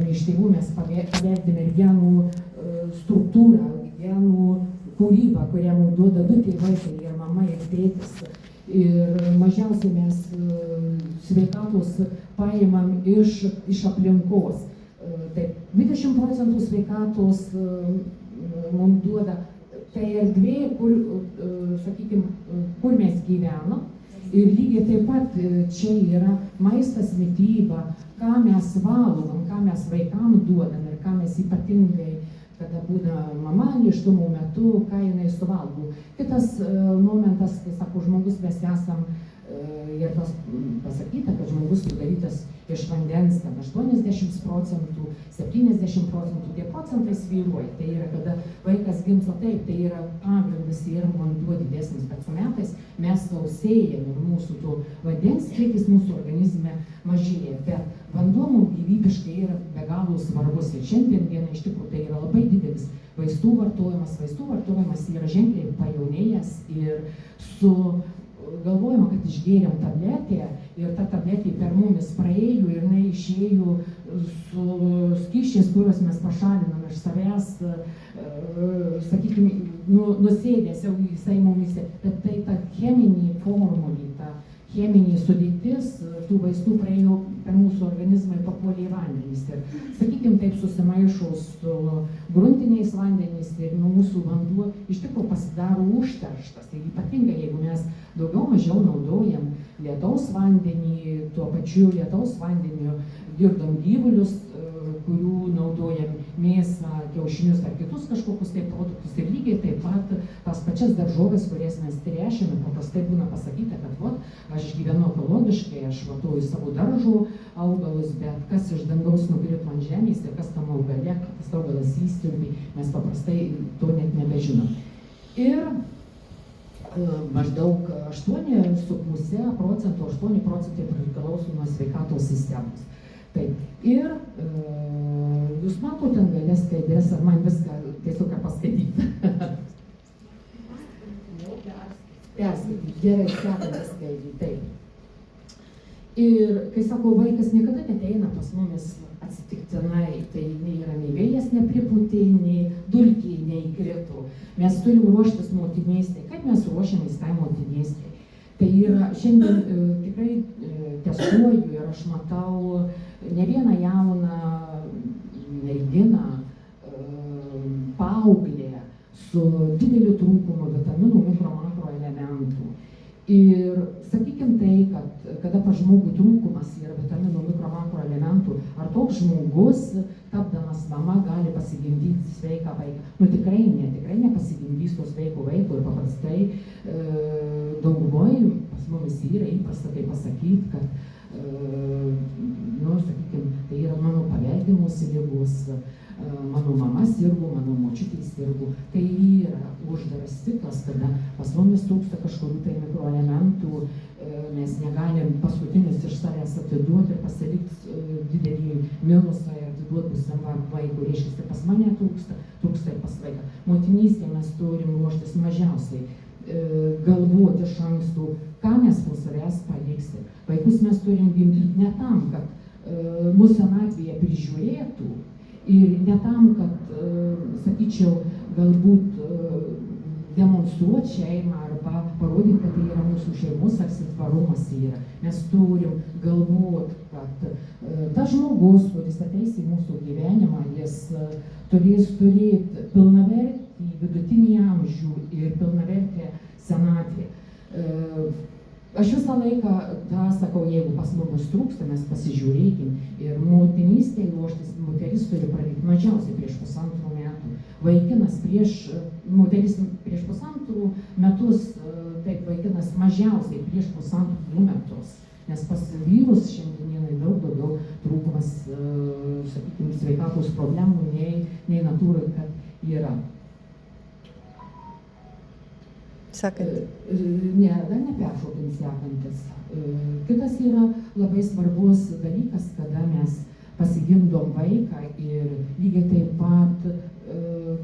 kada iš tėvų mes paveldime genų struktūrą, genų kūrybą, kurią mums duoda du tėvai, tai ir mama, ir tėtis. Ir mažiausiai mes sveikatos paimam iš aplinkos. Taip, 20% sveikatos mums duoda tai erdvė, kur mes gyvenam. Ir lygiai taip pat čia yra maistas, mityba, ką mes valgom, ką mes vaikam duodam ir ką mes ypatingai, kada būna mama nėštumo metu, ką jinai suvalgo. Kitas momentas, kai sako žmogus, mes esam ir tas pasakyta, kad žmogus sudarytas iš vandens, ten 80%, 70%, tie procentai svyruoja. Tai yra, kada vaikas gimsta taip, tai yra pagrindas, yra vanduo didesnis, bet su metais mes sausėjame ir mūsų to vandens kiekis mūsų organizme mažėja. Bet vanduo mums gyvybiškai yra be galo svarbus ir šiandien dieną iš tikrųjų tai yra labai didelis vaistų vartojimas yra ženkliai pajaunėjęs ir galvojama, kad išgėrėm tabletę ir ta tabletė per mumis praėjo ir jinai išėjo su skysčiais, kuriuos mes pašalinam iš savęs, sakykime, nusėdęs jau visai mumise, bet tai ta cheminė formulė, ta cheminė sudėtis tų vaistų praėjo per mūsų organizmą ir papuolė į vandenys. Ir, sakykime, taip susimaišo su gruntiniais vandenys ir mūsų vanduo iš tikrųjų pasidaro užterštas. Tai ypatingai, jeigu mes daugiau mažiau naudojam lietaus vandenį, tuo pačiu lietaus vandeniu girdom gyvulius, kurių naudojam mėsą, kiaušinius ar kitus kažkokius tai produktus. Ir lygiai taip pat tas pačias daržovės, kurias mes tręšiame, paprastai būna pasakyta, kad aš gyvenu ekologiškai, aš vartoju savo daržo augalus, bet kas iš dangaus nukrito ant žemės ir kas tam augale, tas augalas įsiurbė, mes paprastai to net nebežinom. Ir maždaug 8,5% priklauso nuo sveikatos sistemos. Taip, ir jūs matote ant gale skaidrės, ar man viską tiesiog paskaityti? Perskaityti, gerai, sekame skaidrį, taip. Ir kai sako, vaikas niekada neteina pas mumis atsitiktinai, tai yra nei vėjas nepripūtė, nei dulkė neįkrito. Mes turim ruoštis motinystei. Kaip mes ruošiamės tai motinystei? Tai yra, šiandien tikrai testuoju ir aš matau ne vieną jauną merginą, paauglę su dideliu trūkumu vitaminų, mikro, makro elementų. Ir sakykime tai, kad kada pas žmogų trūkumas yra vitaminų, mikro, makro elementų, ar toks žmogus, tapdamas mama, gali pasigimdyti sveiką vaiką? Tikrai nepasigimdys to sveiko vaiko ir paprastai daugumoje pas mumis yra įprasta tai pasakyti, kad sakykime, tai yra mano paveldimosi ligos, mano mama sirgo, mano močiutė sirgo. Tai yra uždaras ciklas, kada pas mumis trūksta kažkokių tai mikroelementų, mes negalim paskutinius iš savęs atiduoti ir pasilikti didelį minusą ir atiduoti būsimam vaikui. Reiškia, pas mane trūksta ir pas vaiką. Motinystėje mes turim ruoštis mažiausiai, galvoti iš anksto, ką mes po savęs paliksim. Vaikus mes turim gimdyti ne tam, kad mūsų senatvėje prižiūrėtų ir ne tam, kad, sakyčiau, galbūt demonstruoti šeimą arba parodyti, kad tai yra mūsų šeimos atsitvarumas yra. Mes turim galvoti, kad tas žmogus, kuris ateis į mūsų gyvenimą, jis turės turėti pilnavertį vidutinį amžių ir pilnavertę senatvę. Aš visą laiką tą sakau, jeigu pas mumis trūksta, mes pasižiūrėkim ir motinystėje ruoštis moteris turi pradėti mažiausiai prieš 1,5 metų. Vaikinas moteris prieš 1,5 metus, taip vaikinas mažiausiai prieš 1,5 metus. Nes pas vyrus šiandienai daug daugiau trūkumas, sakykime, sveikatos problemų nei natūrai, kad yra. Ne, dar neperšokim sekantis. Kitas yra labai svarbus dalykas, kada mes pasigimdom vaiką ir lygiai taip pat,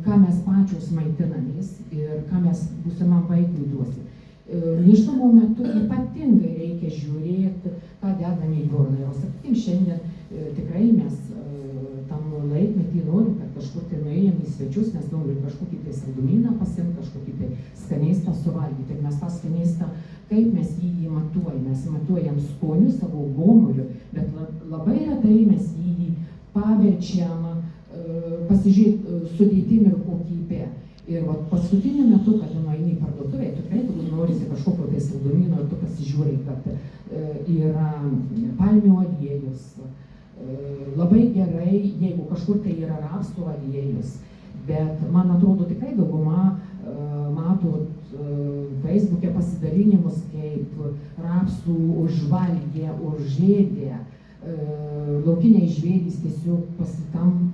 ką mes pačios maitinamės ir ką mes būsimam vaikui duosim. Nėštumo metu ypatingai reikia žiūrėti, ką dedame į burną. O sakykime, šiandien tikrai mes tam kažkur tai nuėjom į svečius, nes norim kažkokį tai saldumyną pasimti, kažkokį tai skanėstą suvalgyti. Ir mes tą skanėstą, kaip mes jį matuojam? Mes matuojam skoniu, savo gomuriu, bet labai retai mes jį paverčiam, pasižiūrėti sudėtim ir kokybė. Ir paskutiniu metu, kad nueini į parduotuvę, tikrai tu norisi kažkokio tai saldumyno ir tu pasižiūrėjai, kad yra palmių aliejus. Labai gerai, jeigu kažkur tai yra rapsų aliejus, bet man atrodo tikrai dauguma matot Facebook'e pasidalinimus, kaip rapsų užvalgė, užėdė, laukiniai žvėrys tiesiog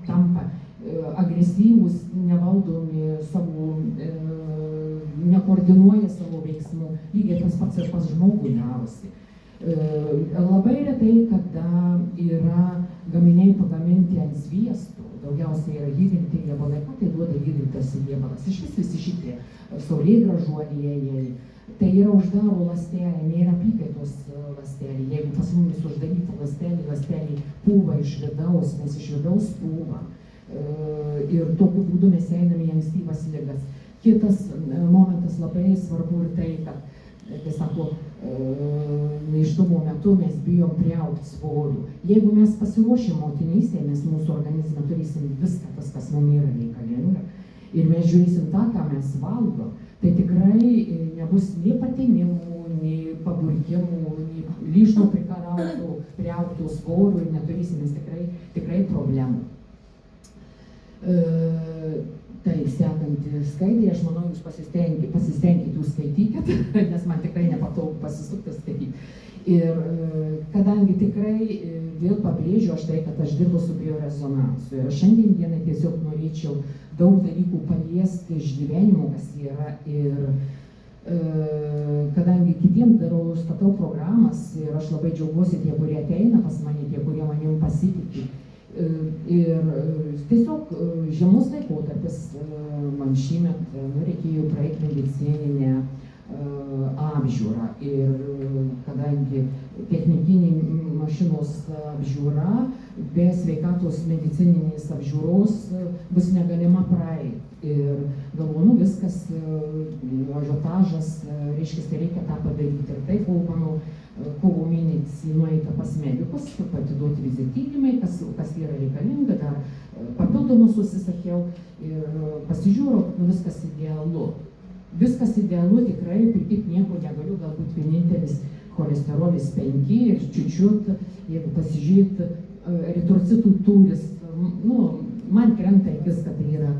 tampa agresyvūs, nevaldomi savo, nekoordinuoja savo veiksmų, lygiai tas pats ir pas žmogų darosi. Labai retai, kada yra gaminiai pagaminti ant sviesto, daugiausiai yra judinti riebalai, ką tai duoda judintas riebalas. Iš visi šitie saulėgrąžų aliejai, tai yra uždaro ląstelė, nėra apykaitos ląstelė. Jeigu pas mumis uždaryta ląstelė pūva iš vidaus, mes iš vidaus pūva. Ir tokiu būdu mes einame į ankstyvas ligas. Kitas momentas labai svarbu ir tai, kad, kai sako, nėštumo metu mes bijom priaugti svorių. Jeigu mes pasiruošim motinystėje, mes mūsų organizme turėsim viską, tas, kas mums yra reikalinga, ir mes žiūrėsim tą, ką mes valgom, tai tikrai nebus nei patinimų, nei paburkimų, nei lyšno prikarautų, priaugtų svorių ir neturėsim mes tikrai problemų. Tai sekantį skaidrį, aš manau, jūs pasistengkite, jūs skaitykite, nes man tikrai nepatogu pasisukti skaityti. Ir kadangi tikrai vėl pabrėžiu aš tai, kad aš dirbu su biorezonansu. Ir šiandien dienai tiesiog norėčiau daug dalykų paliesti iš gyvenimo, kas yra. Ir kadangi kitiems statau programas ir aš labai džiaugiuosi tie, kurie ateina pas mane, tie, kurie manim pasitikė. Ir tiesiog žiemos laikotarpis man šįmet reikėjo praeiti medicininę apžiūrą. Ir kadangi technikinė mašinos apžiūra be sveikatos medicininės apžiūros bus negalima praeiti. Ir galvoju, viskas, ažiotažas, reiškia, tai reikia tą padaryti. Ir taip, manau, kovo mėnesį nueita pas medikus, patiduoti vizityrimai, kas yra reikalinga, dar papildomus susisakiau ir pasižiūrėjau, viskas idealu. Viskas idealu, tikrai, kaip nieko negaliu, galbūt vienintelis cholesterolis 5 ir čiučiut, jeigu pasižiūrėt, eritrocitų tūris, man krenta akis, kad tai yra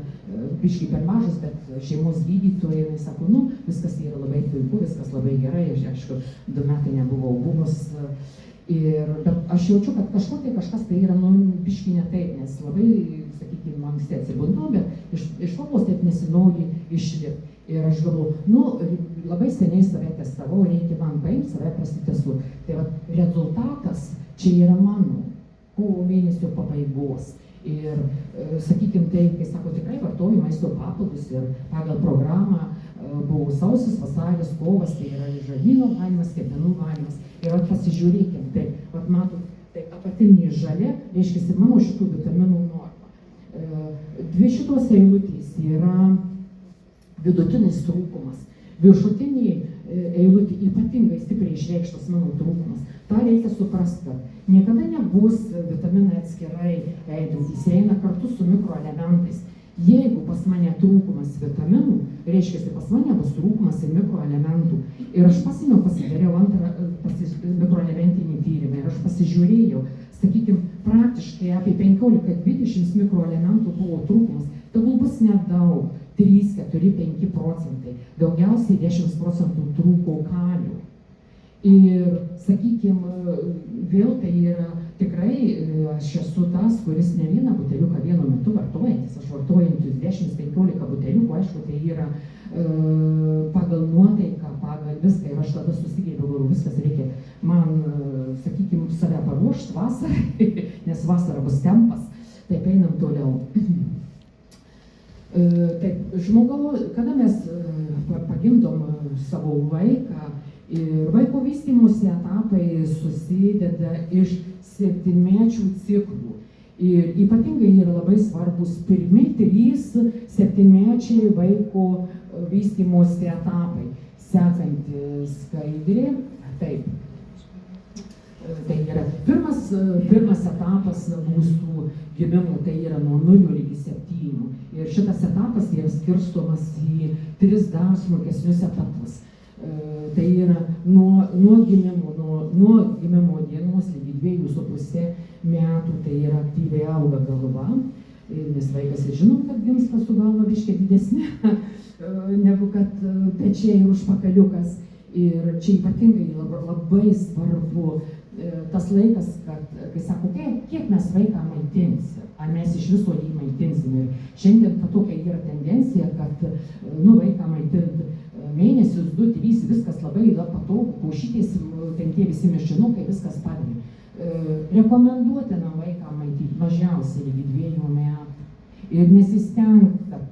biškai per mažas, bet šeimos gydytojai sako, viskas yra labai puiku, viskas labai gerai, aš aišku, 2 metai nebuvau buvus. Bet aš jaučiu, kad kažkas tai yra, biškai ne taip, nes labai, sakykime, anksti atsibundu, bet iš lovos taip nesinori išlipti. Ir aš galvoju, labai seniai save testavau, reikia man paimti, save prasitestuoti. Tai rezultatas čia yra mano kovo mėnesio pabaigos. Ir, sakykime, tai, kai sako, tikrai vartoju maisto papildus ir pagal programą buvo sausis, vasaris, kovas, tai yra žarnyno valymas, kepenų valymas. Ir pasižiūrėkim, tai, matot, tai apatinė žalia, reiškia, mano šitų vitaminų norma. 2 šitos eilutės yra vidutinis trūkumas. Viršutinė eilutė ypatingai stipriai išreikštas mano trūkumas. tą reikia suprasti, kad niekada nebus vitaminai atskirai eidantys, jie eina kartu su mikroelementais. Jeigu pas mane trūkumas vitaminų, reiškia, pas mane bus trūkumas ir mikroelementų. Ir aš pasidariau antrą mikroelementinį tyrimą ir aš pasižiūrėjau, sakykime, praktiškai apie 15-20 mikroelementų buvo trūkumas. Tegul bus nedaug, 3, 4, 5 procentai. Daugiausiai 10 procentų trūko kalio. Ir, sakykime, vėl tai yra tikrai, aš esu tas, kuris ne vieną buteliuką vienu metu vartojantis. Aš vartojantis 10-15 buteliukų, aišku, tai yra pagal nuotaiką, pagal viską. Ir aš tada susigėliau, viskas reikia man, sakykime, save paruošti vasarai, nes vasara bus tempas. Taip, einam toliau. Taip, žmogaus, kada mes pagimdom savo vaiką, ir vaiko vystymosi etapai susideda iš 7-mečių ciklų. Ir ypatingai yra labai svarbus pirmi 3-7-mečiai vaiko vystymosi etapai. Sekanti skaidrė, taip. Tai yra pirmas etapas mūsų gimimo, tai yra nuo 0 iki 7. Ir šitas etapas yra skirstomas į 3 dar smulkesnius etapus. Tai yra nuo gimimo dienos iki 2,5 metų, tai yra aktyviai auga galva, nes vaikas ir žinom, kad gimsta su galva biškiai didesnė negu kad pečiai ir užpakaliukas. Ir čia ypatingai labai svarbu tas laikas, kad, kai sako, kiek mes vaiką maitinsim, ar mes iš viso jį maitinsim. Ir šiandien tokia yra tendencija, kad vaiką maitinti mėnesius, 2-3, viskas labai yra patogu, kaušytės, ten tie visi mišinukai, viskas padeda. Rekomenduotina vaiką maitinti mažiausiai iki 2 metų. Ir nesistengti, kad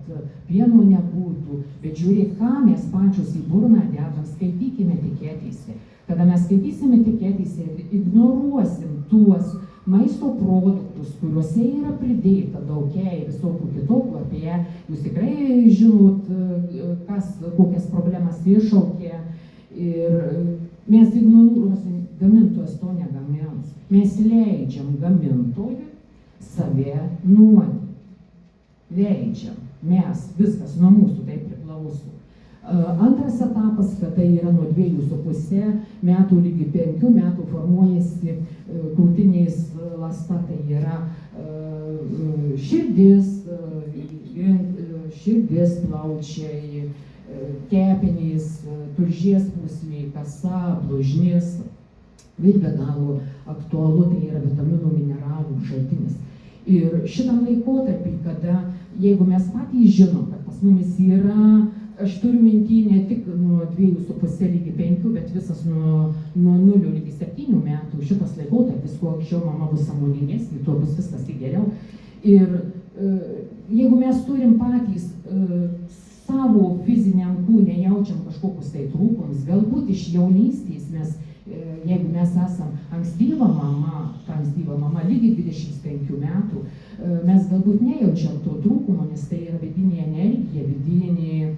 pieno nebūtų, bet žiūrėk, ką mes pačios į burną dedam, skaitykime etiketėse. Kada mes skaitysime etiketėse ir ignoruosim tuos maisto produktus, kuriuose yra pridėta daugiai visokių kitokių apie ją, jūs tikrai žinot, kokias problemas iššaukė. Ir mes ignoruosim, gamintojas to negamins. Mes leidžiam gamintojui save nuodyti. Leidžiam, mes, viskas nuo mūsų tai priklauso. Antras etapas, kad tai yra nuo 2,5 metų lygi 5 metų formuojasi krūtinės ląsta, tai yra širdis, plaučiai, kepenys, tulžies pūslė, kasa, blužnis. Be galo aktualu, tai yra vitaminų, mineralų šaltinis. Ir šitam laikotarpį, kada, jeigu mes patys žinom, kad pas mumis yra, aš turiu minty ne tik nuo 2,5 lygi 5, bet visas nuo 0 lygi 7 metų, šitas laikotarpis, kuo anksčiau mama bus sąmoningesnė, tuo bus viskas tik geriau. Ir jeigu mes turim patys savo fiziniam kūne jaučiam kažkokius tai trūkumus, galbūt iš jaunystės mes, jeigu mes esam ankstyva mama lygiai 25 metų, mes galbūt nejaučiam to trūkumo, nes tai yra vidinė energija, vidinė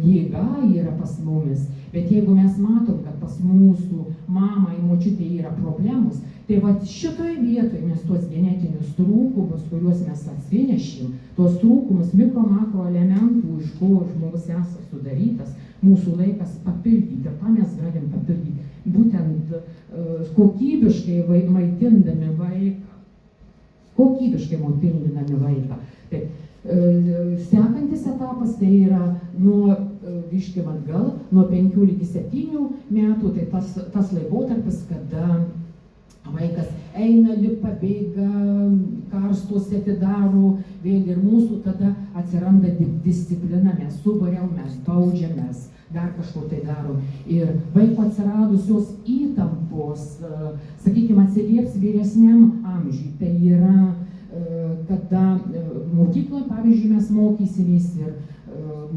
jėga yra pas mumis. Bet jeigu mes matom, kad pas mūsų mamą ir močiutė yra problemos, tai va šitoj vietoj mes tuos genetinius trūkumus, kuriuos mes atsinešim, tuos trūkumus mikro-makro elementų, iš ko žmogus esas sudarytas, mūsų laikas papildyti. Ir ką mes galim papildyti? Būtent kokybiškai maitindami vaiką. Taip. Sekantis etapas tai yra nuo 5 lygi 7 metų, tai tas laikotarpis, kada vaikas eina, lipa, bėga, karstosi, atidaro, vėl ir mūsų tada atsiranda disciplina, mes suburiam, mes baudžiam, mes dar kažko tai darom. Ir vaiko atsiradusios įtampos, sakykime, atsilieps vyresniam amžiui. Tai yra, kada mokykloje, pavyzdžiui, mes mokysimės ir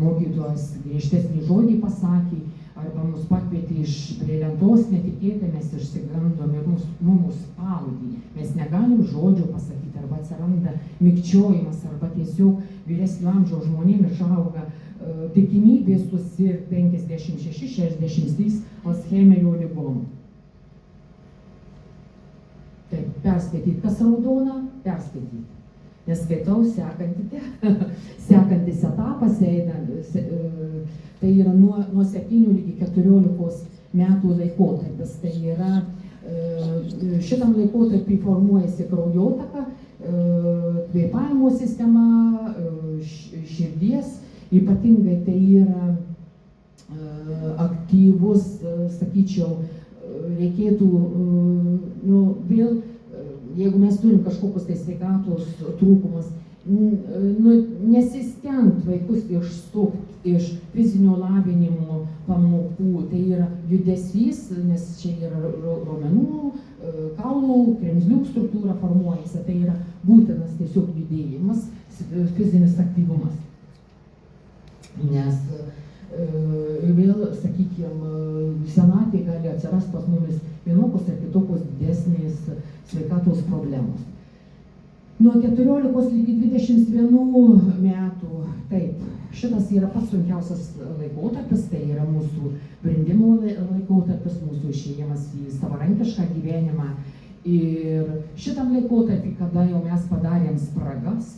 mokytojas griežtesnį žodį pasakė, arba mus pakvietė prie lentos netikėtai, mes išsigandom ir mus spaudė. Mes negalim žodžio pasakyti, arba atsiranda mikčiojimas, arba tiesiog vyresnio amžiaus žmonėm išauga tikimybė susirgti 56-63 Alzheimerio ligom. Taip, perskaityti, kas raudona, perskaityti. Neskaitau, sekantis etapas eina, tai yra nuo 7 lygi 14 metų laikotarpis. Tai yra, šitam laikotarpį formuojasi kraujotaka, kvėpavimo sistema, širdies, ypatingai tai yra aktyvus, sakyčiau, reikėtų, vėl, jeigu mes turim kažkokius tai sveikatos trūkumus, nesistengt vaikus išsukti iš fizinio lavinimo pamokų, tai yra judesys, nes čia yra raumenų, kaulų, kremzlių struktūra formuojasi, tai yra būtinas tiesiog judėjimas, fizinis aktyvumas. Nes vėl, sakykime, senatvėje gali atsirasti pas mumis vienokios ar kitokios didesnės sveikatos problemos. Nuo 14 iki 21 metų, taip, šitas yra pats sunkiausias laikotarpis, tai yra mūsų brendimo laikotarpis, mūsų išėjimas į savarankišką gyvenimą. Ir šitam laikotarpį, kada jau mes padarėm spragas,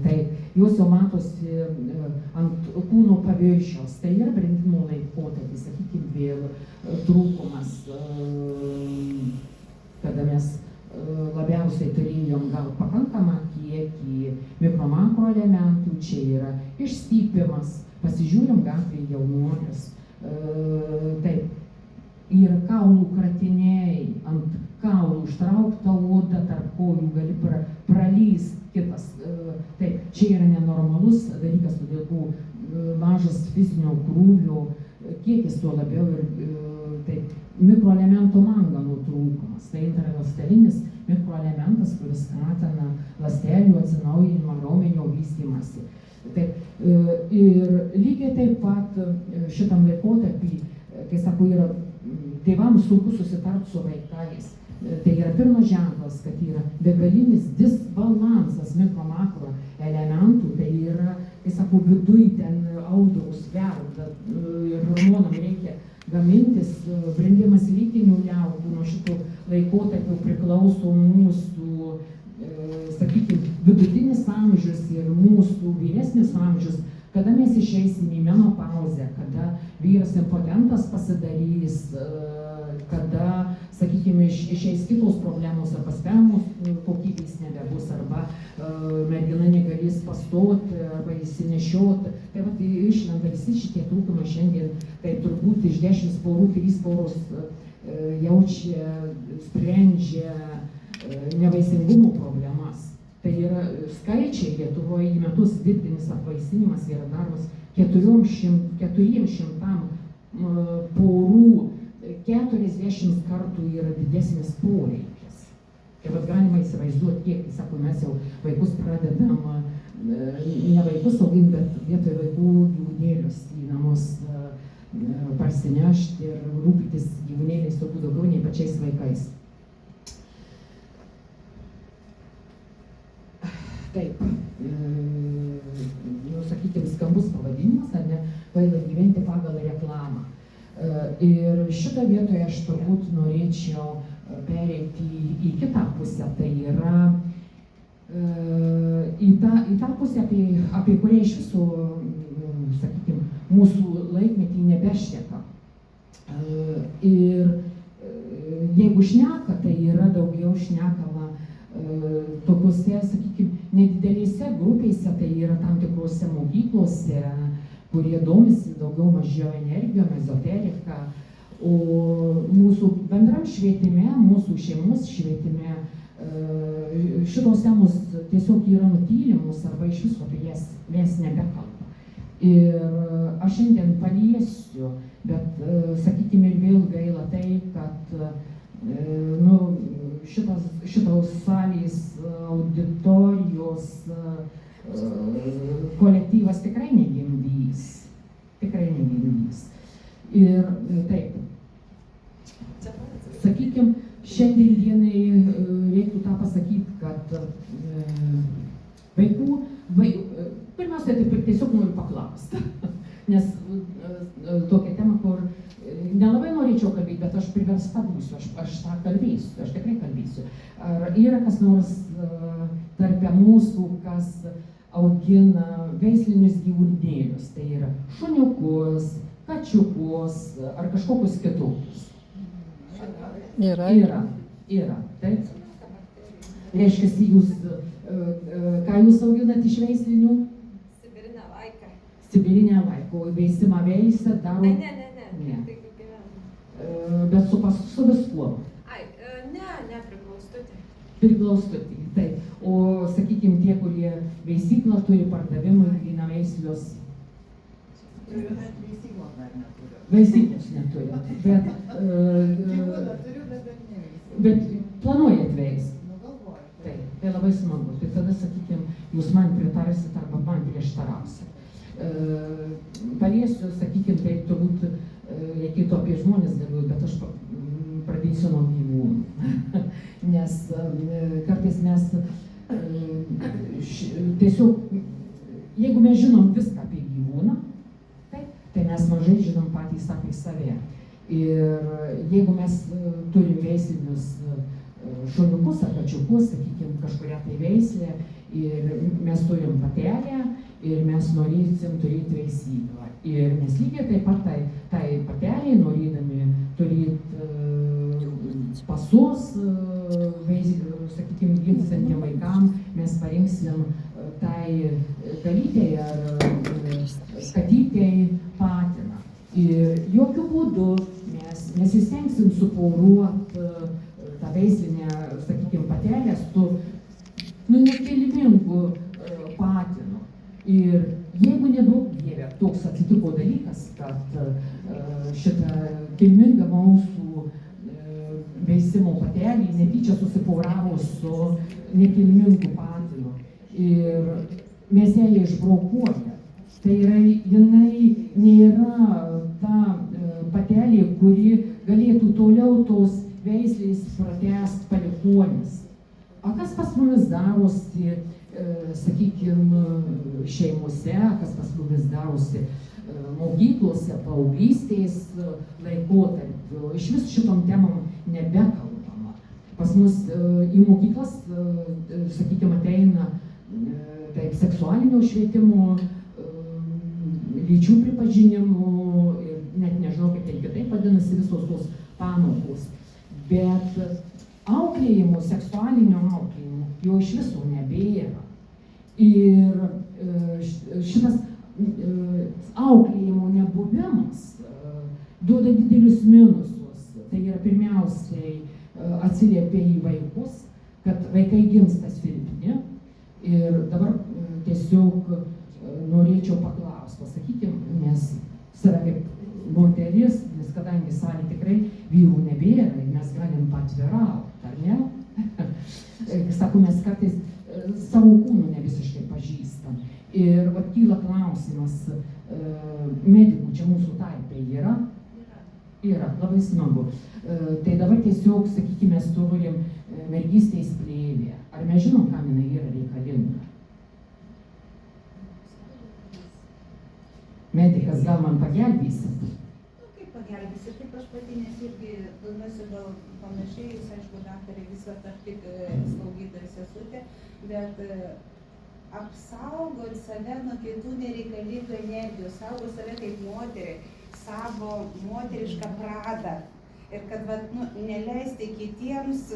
tai jos jau matosi ant kūno paviršiaus, tai yra brendimo laikotarpis, sakykime, vėl trūkumas, kada mes labiausiai turėjom gal pakankamą kiekį mikro makro elementų, čia yra išstypimas, pasižiūrim gatvėje jaunuolius, taip, yra kaulų kratiniai, ant kaulų ištraukta oda, tarp kojų gali pralyst kitas, taip, čia yra nenormalus dalykas, todėl buvo mažas fizinio krūvio kiekis, tuo labiau ir taip, mikroelementų manganų trūkumas, tai intraląstelinis mikroelementas, kuris skatina ląstelių atsinaujinimą, raumenio vystymąsi. Taip, ir lygiai taip pat šitam laikotarpį, kai sako, yra tėvams sunku susitarti su vaikais. Tai yra pirmas ženklas, kad yra begalinis disbalansas mikro makro elementų, tai yra, kai sako, viduj ten audros verda ir hormonam reikia gamintis, brendimas lytinių liaukų, nuo šito laikotarpio priklauso mūsų, sakykime, vidutinis amžius ir mūsų vyresnis amžius, kada mes išeisim į menopauzę, kada vyras impotentas pasidarys, kada, sakykime, išeis kitos problemos, arba spermos kokybės nebebus, arba mergina negalės pastoti, arba įsinešioti. Tai vat išlenda visi šitie trūkumai šiandien, tai turbūt iš 10 porų 3 poros jaučia, sprendžia nevaisingumo problemas. Tai yra skaičiai Lietuvoje į metus vidutinis apvaisinimas yra daromas 400 porų, 40 kartų yra didesnis poreikis. Tai vat galima įsivaizduoti, kiek, sako, mes jau vaikus pradedam, ne vaikus auginti, bet vietoj vaikų gyvūnėlius į namus parsinešti ir rūpytis gyvūnėliais tokių daugiau nei pačiais vaikais. Taip, sakykime, skambus pavadinimas, ar ne, kvaila gyventi pagal reklamą. Ir šitą vietoje aš turbūt norėčiau pereiti į kitą pusę, tai yra į tą pusę, apie kurią iš viso, sakykime, mūsų laikmetį nebešneka. Ir jeigu šneka, tai yra daugiau šnekama tokiuose, sakykime, nedidelėse grupėse, tai yra tam tikrose mokyklose, kurie domisi daugiau mažiau energijom, ezoterika, o mūsų bendram švietime, mūsų šeimos švietime šitos temos tiesiog yra nutylimos arba iš viso apie jas mes nebekalbam. Ir aš šiandien paliesiu, bet, sakykime, ir vėl gaila tai, kad šitos salės auditorijos kolektyvas tikrai negimdys. Ir taip, sakykime, šiandien dienai reiktų tą pasakyti, kad vaikų, pirmiausia, taip tiesiog noriu paklausti, nes tokia tema, kur nelabai norėčiau kalbėti, bet aš priversta būsiu, aš tą kalbėsiu, aš tikrai kalbėsiu. Ar yra kas nors tarp mūsų, kas augina veislinius gyvūnėlius, tai yra šuniukus, kačiukus ar kažkokius kitokius? Yra, taip. Reiškia, jūs, ką jūs auginat iš veislinių? Sibirinę laiką, o veisimą veisę daro? Ne. Bet su viskuo? Ne, priglaustutė. Priglaustutė, taip. O, sakykime, tie, kurie veisyklą turi pardavimui, gina veislius? Turiu, bet veisyklos dar neturiu. Veisyklos neturiu, bet... Gyvūną turiu, bet neveisiu. Bet planuojat veisti? Galvoju. Taip, tai labai smagu. Tai tada, sakykime, jūs man pritarsit arba man prieštarausit. Paliesiu, sakykime, tai turbūt reikėtų apie žmonės galvoti, bet aš pradėsiu nuo gyvūnų. Nes kartais mes tiesiog, jeigu mes žinom viską apie gyvūną, tai mes mažai žinom patys apie save. Ir jeigu mes turim veislinius šuniukus ar kačiukus, sakykime, kažkuria tai veislė, ir mes turim patelę, ir mes norėsim turėti veisyklą. Ir mes lygiai taip pat tai patelė, norėdami turėti pasus, sakykime, gimstantiem vaikam, mes parinksim tai kalytei ar katytei patiną. Ir jokių būdų mes nesistengsim supauruoti tą veislinę, sakykime, patelę su nekilmingu patinu. Ir jeigu nedaug dieve, toks atsitiko dalykas, kad šitą kilmingą mūsų veisimo patelį netyčia susipauravo su nekilmingu patinu. Ir mes ją išbraukuoja. Tai yra, jinai nėra ta patelė, kuri galėtų toliau tos veislės pratęsti palikuonis. O kas pas mumis darosi, sakykime, šeimose, kas pas mumis darosi mokyklose, paauglystės laikotarpiu, iš vis šitom temom nebekalbama. Pas mus į mokyklas, sakykime, ateina taip, seksualinio švietimo, lyčių pripažinimų, ir net nežinau, kaip tai kitaip vadinasi visos tos pamokos. Bet auklėjimo, seksualinio auklėjimo jo iš viso nebėra. Ir šitas auklėjimo nebuvimas duoda didelius minusus. Tai yra pirmiausiai atsiliepia į vaikus, kad vaikai gimsta silpni. Ir dabar tiesiog norėčiau paklausti, pasakykime, nes save kaip moteris, nes kadangi salė tikrai vyrų nebėra, mes galim patvirauti, ar ne? Sako, mes kartais savo kūnų ne visiškai pažįstam. Ir vat kyla klausimas, medikų čia mūsų tarpe yra? Yra, labai smagu. Tai dabar tiesiog, sakykime, mes turim mergystės plėvę. Ar mes žinom, kam jinai yra reikalinga? Medikas, gal man pagelbėsit? Kaip pagelbėsi, kaip aš pati, nes irgi domiuosi gal panašiai, jūs aišku, daktarė, visą aš tik slaugytoja sesutė, bet apsaugot save nuo kitų nereikalingų energijų, saugo save kaip moterį, savo moterišką pradą. Ir kad neleisti kitiems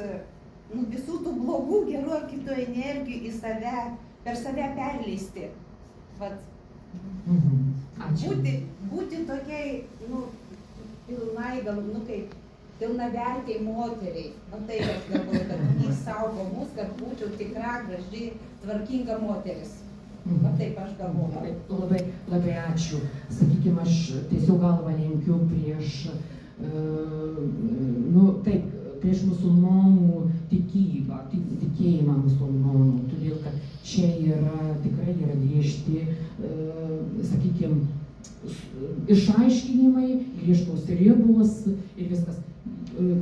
visų tų blogų, gerų ar kitų energijų į save, per save perleisti. Būti tokiai, pilnai, gal, kaip pilnavertei moteriai. Tai aš galvoju, kad jis saugo mus, kad būčiau tikra, graži, tvarkinga moteris. Taip aš galvoju. Labai ačiū. Sakykime, aš tiesiog galvą lenkiu prieš, prieš musulmonų tikybą, tikėjimą musulmonų, todėl kad čia tikrai yra griežti, sakykime, išaiškinimai, griežtos ribos ir viskas.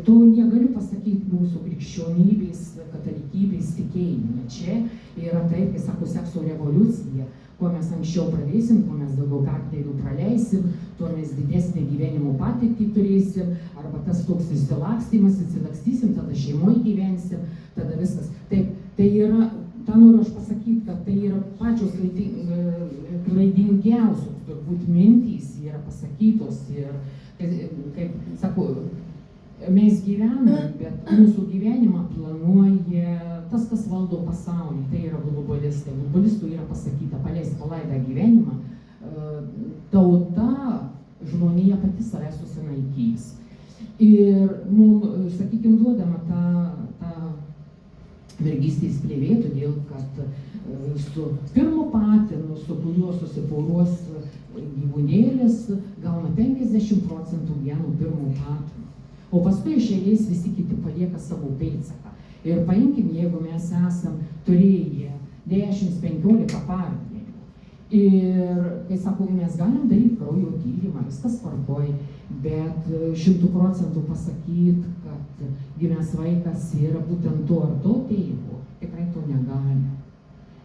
To negaliu pasakyti mūsų krikščionybės, katalikybės tikėjime. Čia yra taip, kai sako, sekso revoliucija. Kuo mes anksčiau pradėsim, kuo mes daugiau partnerių praleisim, tuo mes didesnį gyvenimo patirtį turėsim, arba tas toks išsilakstymas, atsilakstysim, tada šeimoje gyvensim, tada viskas. Taip, tai yra, tą noriu aš pasakyti, kad tai yra pačios klaidingiausios, turbūt mintys yra pasakytos ir, kaip sako, mes gyvenam, bet mūsų gyvenimą planuoja tas, kas valdo pasaulį, tai yra globalistai. Globalistų yra pasakyta, paleis palaidą gyvenimą, tauta, žmonija pati save susinaikys. Ir mums, sakykime, duodama tą mergystės plėvė, todėl kad su pirmu patinu, su kuriuo susipauruos gyvūnėlis, gauna 50% genų pirmo patino. O paskui iš eilės visi kiti palieka savo pėdsaką. Ir paimkim, jeigu mes esam turėję 10-15 partnerių. Ir, kai sakau, mes galim daryti kraujo tyrimą, viskas tvarkoj, bet 100% pasakyti, kad gimęs vaikas yra būtent to ar to tėvo, tikrai to negali.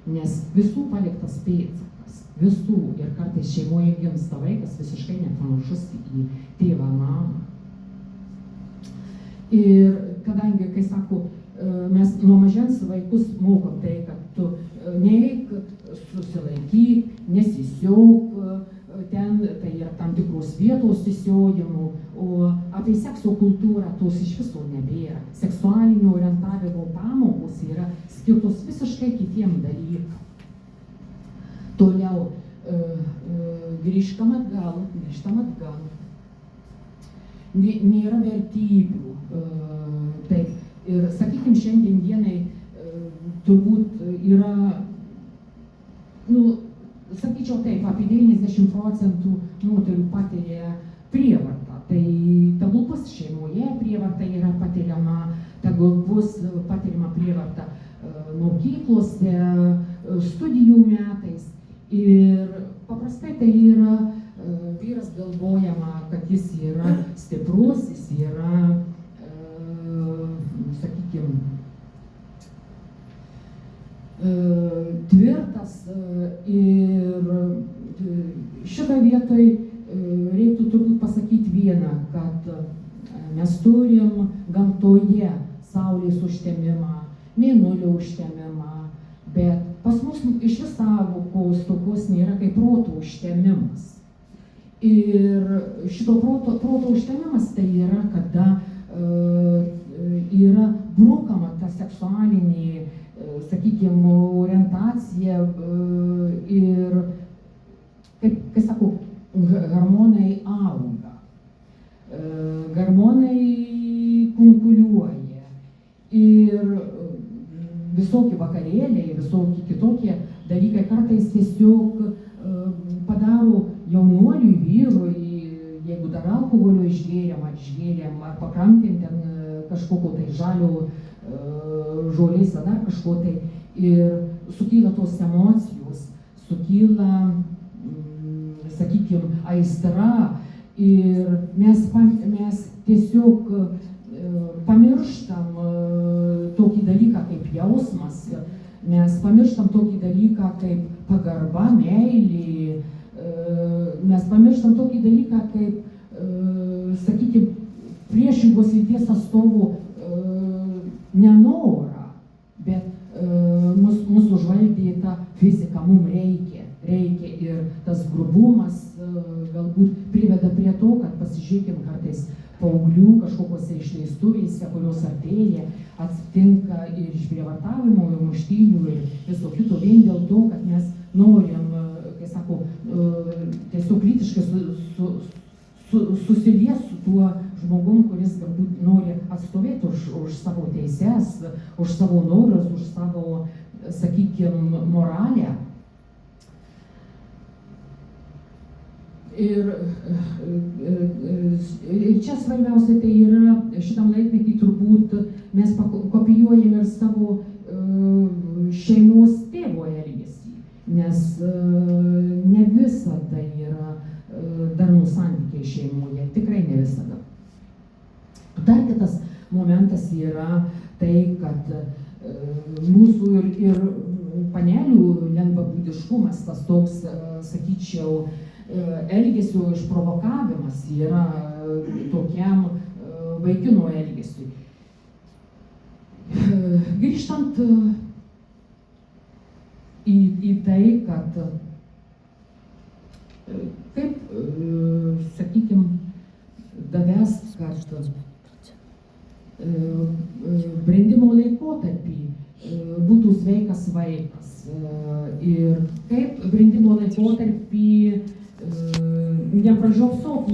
nes visų paliktas pėdsakas, visų, ir kartais šeimoje gimsta vaikas visiškai nepanašus į tėvą, mamą. Ir kadangi, kai sako, mes nuo mažens vaikus mokom tai, kad tu neik, susilaikyk, nesisiauk, ten tai yra tam tikros vietos įsiojimų, o apie sekso kultūrą tos iš viso nebėra. Seksualinio orientavimo pamokos yra skirtos visiškai kitiem dalykam. Toliau grįžtam atgal. Nėra vertybių. Taip, ir sakykime, šiandien dienai turbūt yra, sakyčiau taip, apie 90% moterų patiria prievartą. Tai tegul bus šeimoje prievarta yra patiriama, tegul bus patiriama prievarta mokyklose, studijų metais. Ir paprastai tai yra vyras galvojama, kad jis yra stiprus, jis yra, sakykime, tvirtas. Ir šitą vietoj reiktų turbūt pasakyti vieną, kad mes turim gamtoje saulės užtemimą, mėnulio užtemimą, bet pas mus iš vis sąvokos tokios nėra kaip proto užtemimas. Ir šito proto užtemimas tai yra, kada yra brukama ta seksualinė, sakykime, orientacija ir, kaip sakau, hormonai auga, hormonai kunkuliuoja ir visokie vakarėliai, visokie kitokie dalykai kartais tiesiog padaro jaunuoliui, vyrui, jeigu dar alkoholio išgėrėm ar pakramtėm ten kažkokio tai žalio žolės ar dar kažko tai, ir sukyla tos emocijos, sukyla, sakykime, aistra, ir mes tiesiog pamirštam tokį dalyką kaip jausmas, mes pamirštam tokį dalyką kaip pagarba, meilė, mes pamirštam tokį dalyką kaip, sakykime, priešingos lyties atstovų nenorą, bet mus užvaldė ta fizika, mums reikia ir tas grubumas galbūt priveda prie to, kad pasižiūrėkim kartais paauglių kažkokiose išleistuvėse, kurios artėja, atsitinka ir išprievartavimo, ir muštynių, ir viso kito, vien dėl to, kad mes norim, kai sako, tiesiog lytiškai susilies su tuo žmogum, kuris galbūt nori atstovėti už savo teises, už savo norus, už savo, sakykime, moralę. Ir čia svarbiausia tai yra, šitam laikmetį turbūt mes kopijuojam ir savo šeimos tėvo elgesį, nes ne visada yra darnūs santykiai šeimoje, tikrai ne visada. Dar kitas momentas yra tai, kad mūsų ir panelių lengvabūdiškumas, tas toks, sakyčiau, elgesio išprovokavimas yra tokiam vaikino elgesiui. Grįžtant į tai, kad kaip, sakykime, davest, kad brendimo laikotarpį būtų sveikas vaikas ir kaip brendimo laikotarpį nepražiopsot nuo